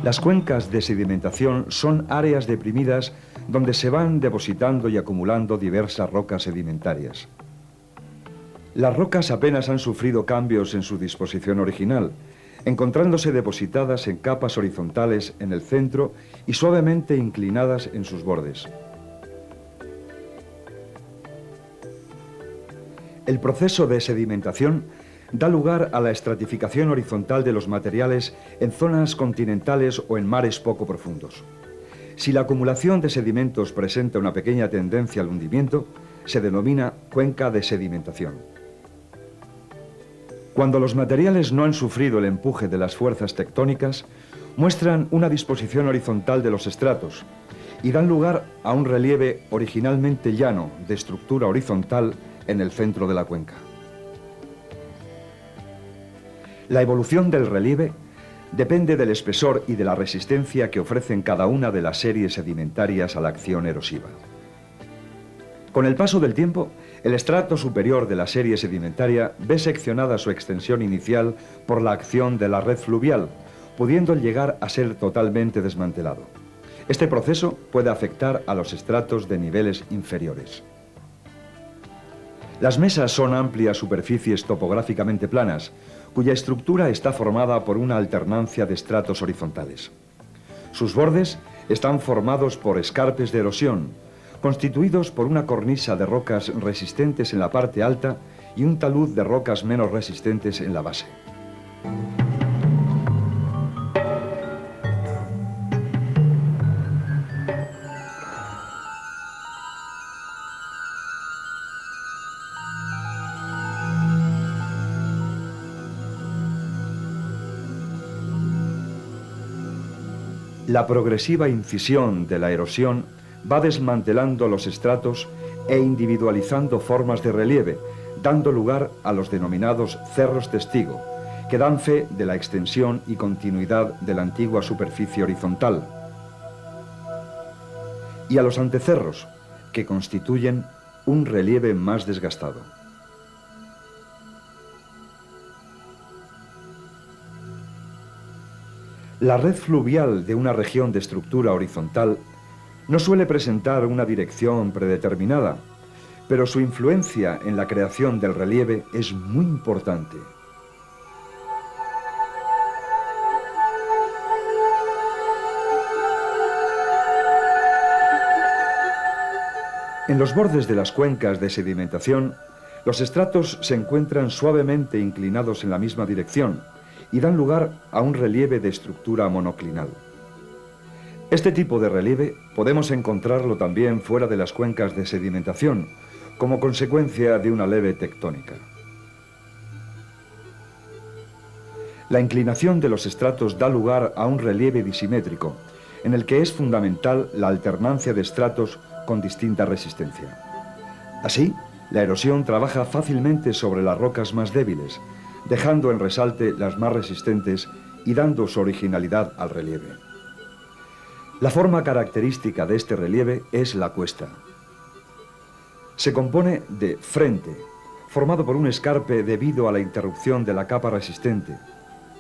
Las cuencas de sedimentación son áreas deprimidas donde se van depositando y acumulando diversas rocas sedimentarias. Las rocas apenas han sufrido cambios en su disposición original, encontrándose depositadas en capas horizontales en el centro y suavemente inclinadas en sus bordes. El proceso de sedimentación da lugar a la estratificación horizontal de los materiales en zonas continentales o en mares poco profundos. Si la acumulación de sedimentos presenta una pequeña tendencia al hundimiento, se denomina cuenca de sedimentación. Cuando los materiales no han sufrido el empuje de las fuerzas tectónicas, muestran una disposición horizontal de los estratos y dan lugar a un relieve originalmente llano de estructura horizontal en el centro de la cuenca. La evolución del relieve depende del espesor y de la resistencia que ofrecen cada una de las series sedimentarias a la acción erosiva. Con el paso del tiempo, el estrato superior de la serie sedimentaria ve seccionada su extensión inicial por la acción de la red fluvial, pudiendo llegar a ser totalmente desmantelado. Este proceso puede afectar a los estratos de niveles inferiores. Las mesas son amplias superficies topográficamente planas, cuya estructura está formada por una alternancia de estratos horizontales. Sus bordes están formados por escarpes de erosión, constituidos por una cornisa de rocas resistentes en la parte alta y un talud de rocas menos resistentes en la base. La progresiva incisión de la erosión va desmantelando los estratos e individualizando formas de relieve, dando lugar a los denominados cerros testigo, que dan fe de la extensión y continuidad de la antigua superficie horizontal, y a los antecerros, que constituyen un relieve más desgastado. La red fluvial de una región de estructura horizontal no suele presentar una dirección predeterminada, pero su influencia en la creación del relieve es muy importante. En los bordes de las cuencas de sedimentación, los estratos se encuentran suavemente inclinados en la misma dirección y dan lugar a un relieve de estructura monoclinal. Este tipo de relieve podemos encontrarlo también fuera de las cuencas de sedimentación, como consecuencia de una leve tectónica. La inclinación de los estratos da lugar a un relieve disimétrico, en el que es fundamental la alternancia de estratos con distinta resistencia. Así, la erosión trabaja fácilmente sobre las rocas más débiles, dejando en resalte las más resistentes y dando su originalidad al relieve. La forma característica de este relieve es la cuesta. Se compone de frente, formado por un escarpe debido a la interrupción de la capa resistente,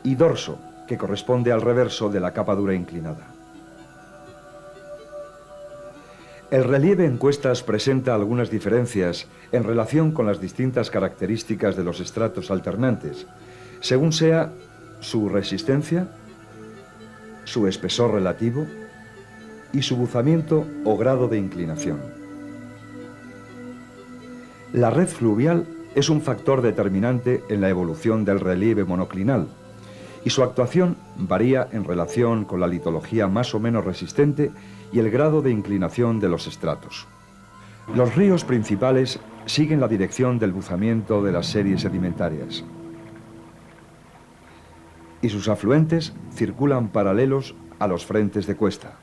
y dorso, que corresponde al reverso de la capa dura inclinada. El relieve en cuestas presenta algunas diferencias en relación con las distintas características de los estratos alternantes, según sea su resistencia, su espesor relativo y su buzamiento o grado de inclinación. La red fluvial es un factor determinante en la evolución del relieve monoclinal y su actuación varía en relación con la litología más o menos resistente y el grado de inclinación de los estratos. Los ríos principales siguen la dirección del buzamiento de las series sedimentarias y sus afluentes circulan paralelos a los frentes de cuesta.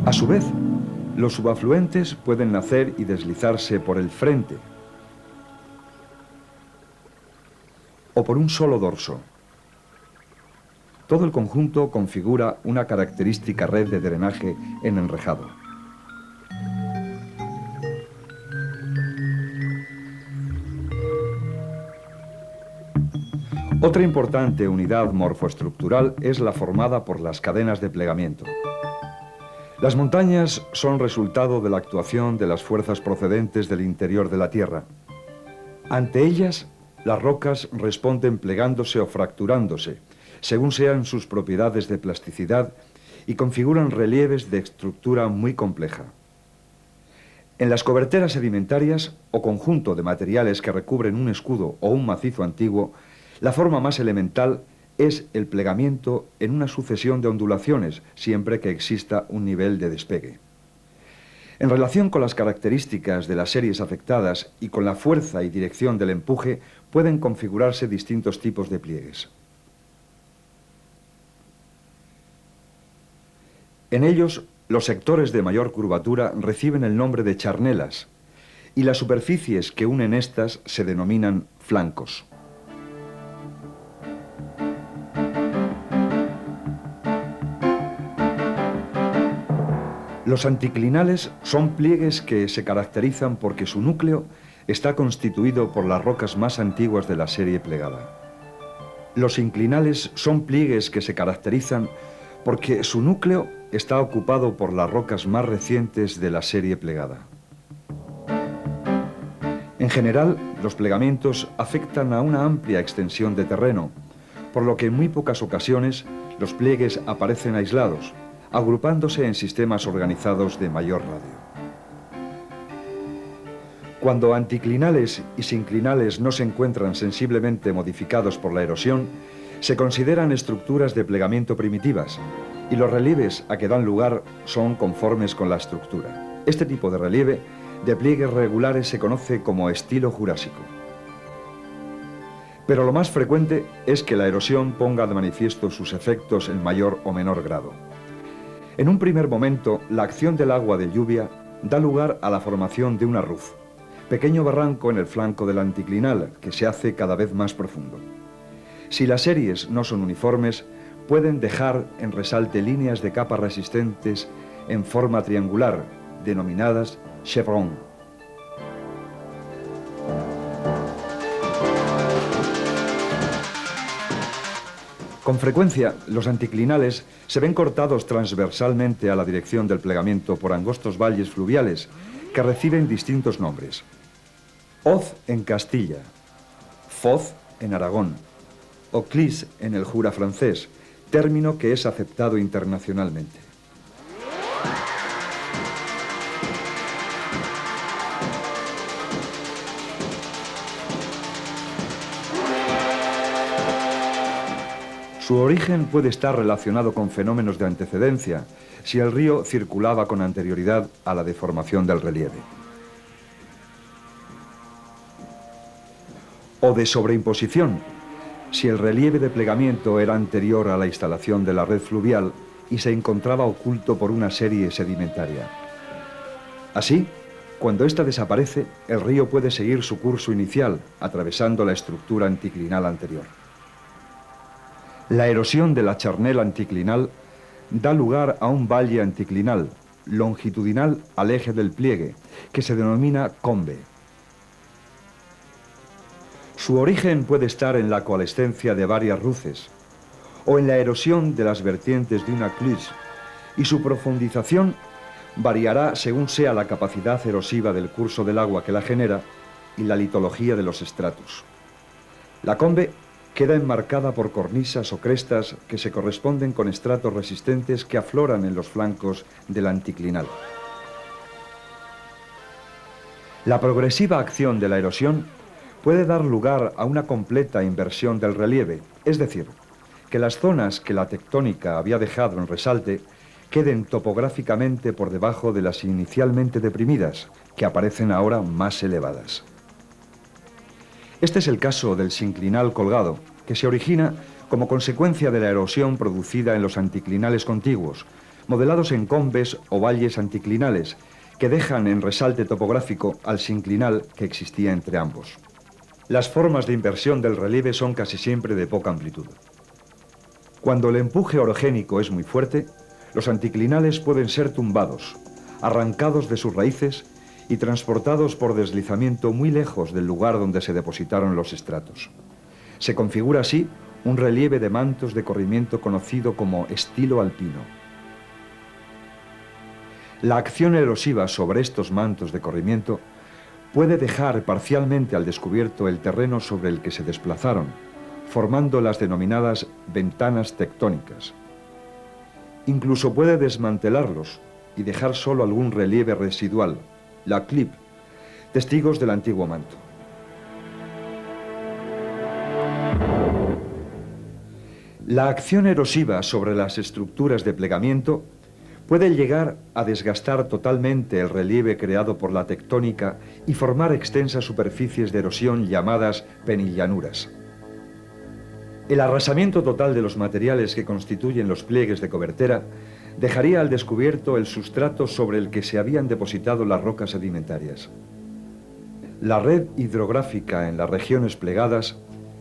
A su vez, los subafluentes pueden nacer y deslizarse por el frente o por un solo dorso. Todo el conjunto configura una característica red de drenaje en enrejado. Otra importante unidad morfoestructural es la formada por las cadenas de plegamiento. Las montañas son resultado de la actuación de las fuerzas procedentes del interior de la Tierra. Ante ellas, las rocas responden plegándose o fracturándose, según sean sus propiedades de plasticidad, y configuran relieves de estructura muy compleja. En las coberteras sedimentarias, o conjunto de materiales que recubren un escudo o un macizo antiguo, la forma más elemental es el plegamiento en una sucesión de ondulaciones, siempre que exista un nivel de despegue. En relación con las características de las series afectadas y con la fuerza y dirección del empuje, pueden configurarse distintos tipos de pliegues. En ellos, los sectores de mayor curvatura reciben el nombre de charnelas y las superficies que unen estas se denominan flancos. Los anticlinales son pliegues que se caracterizan porque su núcleo está constituido por las rocas más antiguas de la serie plegada. Los inclinales son pliegues que se caracterizan porque su núcleo está ocupado por las rocas más recientes de la serie plegada. En general, los plegamientos afectan a una amplia extensión de terreno, por lo que en muy pocas ocasiones los pliegues aparecen aislados, agrupándose en sistemas organizados de mayor radio. Cuando anticlinales y sinclinales no se encuentran sensiblemente modificados por la erosión, se consideran estructuras de plegamiento primitivas, y los relieves a que dan lugar son conformes con la estructura. Este tipo de relieve de pliegues regulares se conoce como estilo jurásico. Pero lo más frecuente es que la erosión ponga de manifiesto sus efectos en mayor o menor grado. En un primer momento, la acción del agua de lluvia da lugar a la formación de un arruz, pequeño barranco en el flanco del anticlinal, que se hace cada vez más profundo. Si las series no son uniformes, pueden dejar en resalte líneas de capas resistentes en forma triangular, denominadas chevron. Con frecuencia, los anticlinales se ven cortados transversalmente a la dirección del plegamiento por angostos valles fluviales que reciben distintos nombres. Hoz en Castilla, Foz en Aragón, o Clis en el Jura francés, término que es aceptado internacionalmente. Su origen puede estar relacionado con fenómenos de antecedencia, si el río circulaba con anterioridad a la deformación del relieve. O de sobreimposición, si el relieve de plegamiento era anterior a la instalación de la red fluvial y se encontraba oculto por una serie sedimentaria. Así, cuando ésta desaparece, el río puede seguir su curso inicial, atravesando la estructura anticlinal anterior. La erosión de la charnel anticlinal da lugar a un valle anticlinal, longitudinal al eje del pliegue, que se denomina combe. Su origen puede estar en la coalescencia de varias ruces, o en la erosión de las vertientes de una cluse, y su profundización variará según sea la capacidad erosiva del curso del agua que la genera y la litología de los estratos. La combe queda enmarcada por cornisas o crestas que se corresponden con estratos resistentes que afloran en los flancos del anticlinal. La progresiva acción de la erosión puede dar lugar a una completa inversión del relieve, es decir, que las zonas que la tectónica había dejado en resalte queden topográficamente por debajo de las inicialmente deprimidas, que aparecen ahora más elevadas. Este es el caso del sinclinal colgado, que se origina como consecuencia de la erosión producida en los anticlinales contiguos, modelados en combes o valles anticlinales, que dejan en resalte topográfico al sinclinal que existía entre ambos. Las formas de inversión del relieve son casi siempre de poca amplitud. Cuando el empuje orogénico es muy fuerte, los anticlinales pueden ser tumbados, arrancados de sus raíces y transportados por deslizamiento muy lejos del lugar donde se depositaron los estratos. Se configura así un relieve de mantos de corrimiento conocido como estilo alpino. La acción erosiva sobre estos mantos de corrimiento puede dejar parcialmente al descubierto el terreno sobre el que se desplazaron, formando las denominadas ventanas tectónicas. Incluso puede desmantelarlos y dejar solo algún relieve residual, la clip, testigos del antiguo manto. La acción erosiva sobre las estructuras de plegamiento puede llegar a desgastar totalmente el relieve creado por la tectónica y formar extensas superficies de erosión llamadas penillanuras. El arrasamiento total de los materiales que constituyen los pliegues de cobertera dejaría al descubierto el sustrato sobre el que se habían depositado las rocas sedimentarias. La red hidrográfica en las regiones plegadas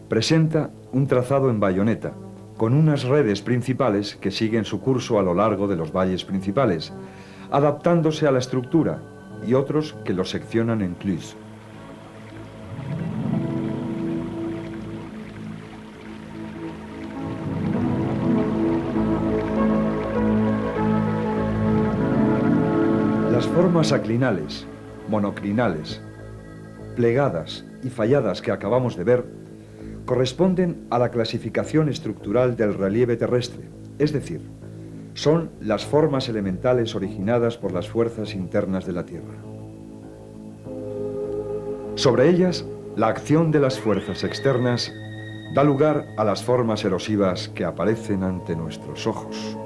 presenta un trazado en bayoneta, con unas redes principales que siguen su curso a lo largo de los valles principales, adaptándose a la estructura, y otros que los seccionan en clus. Las formas aclinales, monoclinales, plegadas y falladas que acabamos de ver corresponden a la clasificación estructural del relieve terrestre, es decir, son las formas elementales originadas por las fuerzas internas de la Tierra. Sobre ellas, la acción de las fuerzas externas da lugar a las formas erosivas que aparecen ante nuestros ojos.